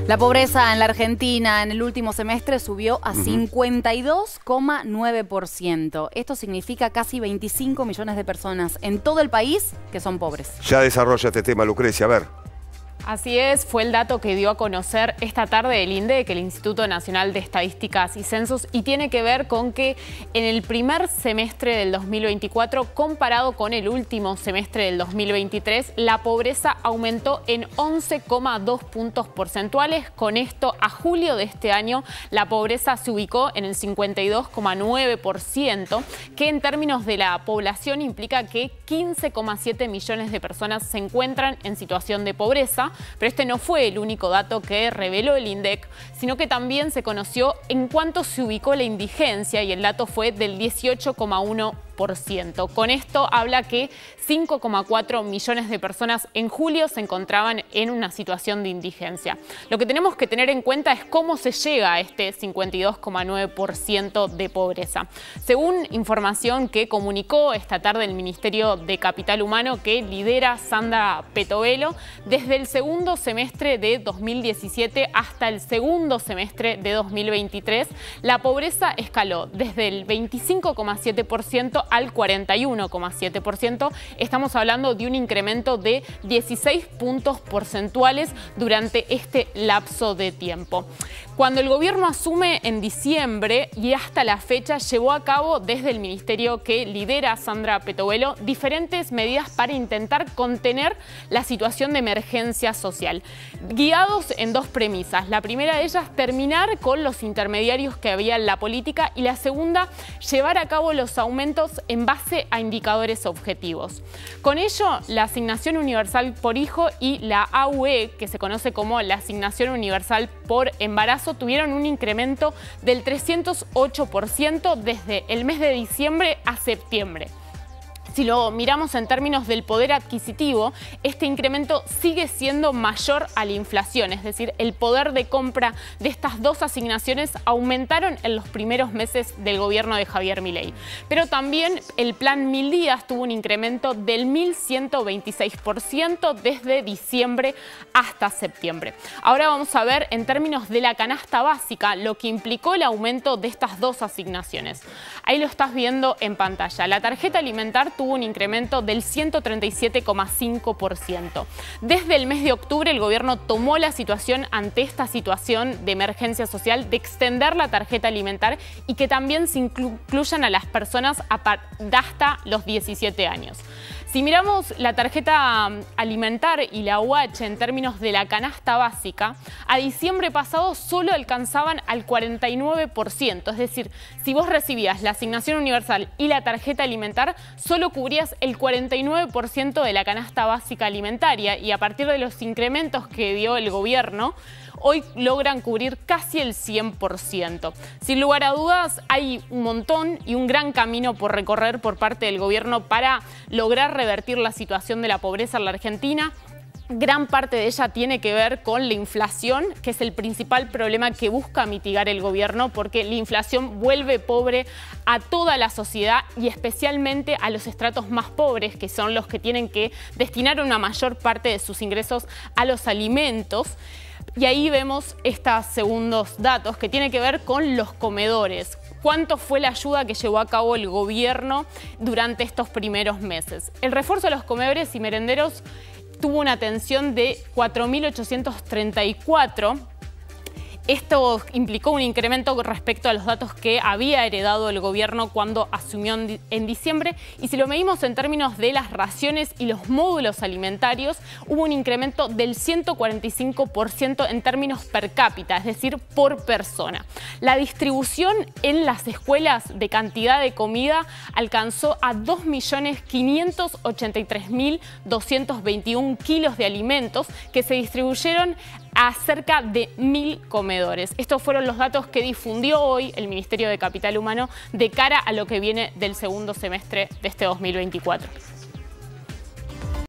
La pobreza en la Argentina en el último semestre subió a 52,9%. Esto significa casi 25 millones de personas en todo el país que son pobres. Ya desarrolla este tema, Lucrecia, a ver. Así es, fue el dato que dio a conocer esta tarde el INDEC, el Instituto Nacional de Estadísticas y Censos, y tiene que ver con que en el primer semestre del 2024, comparado con el último semestre del 2023, la pobreza aumentó en 11,2 puntos porcentuales. Con esto, a julio de este año, la pobreza se ubicó en el 52,9%, que en términos de la población implica que 15,7 millones de personas se encuentran en situación de pobreza. Pero este no fue el único dato que reveló el INDEC, sino que también se conoció en cuánto se ubicó la indigencia, y el dato fue del 18,1%. Con esto habla que 5,4 millones de personas en julio se encontraban en una situación de indigencia. Lo que tenemos que tener en cuenta es cómo se llega a este 52,9% de pobreza. Según información que comunicó esta tarde el Ministerio de Capital Humano, que lidera Sandra Petovelo, desde el segundo semestre de 2017 hasta el segundo semestre de 2023, la pobreza escaló desde el 25,7% al 41,7%. Estamos hablando de un incremento de 16 puntos porcentuales durante este lapso de tiempo. Cuando el gobierno asume en diciembre y hasta la fecha, llevó a cabo desde el ministerio que lidera Sandra Petovelo diferentes medidas para intentar contener la situación de emergencia social, guiados en dos premisas. La primera de ellas, terminar con los intermediarios que había en la política, y la segunda, llevar a cabo los aumentos en base a indicadores objetivos. Con ello, la Asignación Universal por Hijo y la AUE, que se conoce como la Asignación Universal por Embarazo, tuvieron un incremento del 308% desde el mes de diciembre a septiembre. Si lo miramos en términos del poder adquisitivo, este incremento sigue siendo mayor a la inflación, es decir, el poder de compra de estas dos asignaciones aumentaron en los primeros meses del gobierno de Javier Milei. Pero también el plan 1000 días tuvo un incremento del 1126% desde diciembre hasta septiembre. Ahora vamos a ver en términos de la canasta básica lo que implicó el aumento de estas dos asignaciones. Ahí lo estás viendo en pantalla. La tarjeta alimentar tuvo un incremento del 137,5%. Desde el mes de octubre, el gobierno tomó la situación ante esta situación de emergencia social de extender la tarjeta alimentar y que también se incluyan a las personas hasta los 17 años. Si miramos la tarjeta alimentar y la UH en términos de la canasta básica, a diciembre pasado solo alcanzaban al 49%. Es decir, si vos recibías la asignación universal y la tarjeta alimentar, solo cubrías el 49% de la canasta básica alimentaria, y a partir de los incrementos que dio el gobierno, hoy logran cubrir casi el 100%. Sin lugar a dudas, hay un montón y un gran camino por recorrer por parte del gobierno para lograr revertir la situación de la pobreza en la Argentina. Gran parte de ella tiene que ver con la inflación, que es el principal problema que busca mitigar el gobierno, porque la inflación vuelve pobre a toda la sociedad y especialmente a los estratos más pobres, que son los que tienen que destinar una mayor parte de sus ingresos a los alimentos. Y ahí vemos estos segundos datos que tienen que ver con los comedores. ¿Cuánto fue la ayuda que llevó a cabo el gobierno durante estos primeros meses? El refuerzo de los comedores y merenderos tuvo una atención de 4.834. Esto implicó un incremento respecto a los datos que había heredado el gobierno cuando asumió en diciembre. Y si lo medimos en términos de las raciones y los módulos alimentarios, hubo un incremento del 145% en términos per cápita, es decir, por persona. La distribución en las escuelas de cantidad de comida alcanzó a 2.583.221 kilos de alimentos que se distribuyeron a cerca de 1000 comedores. Estos fueron los datos que difundió hoy el Ministerio de Capital Humano de cara a lo que viene del segundo semestre de este 2024.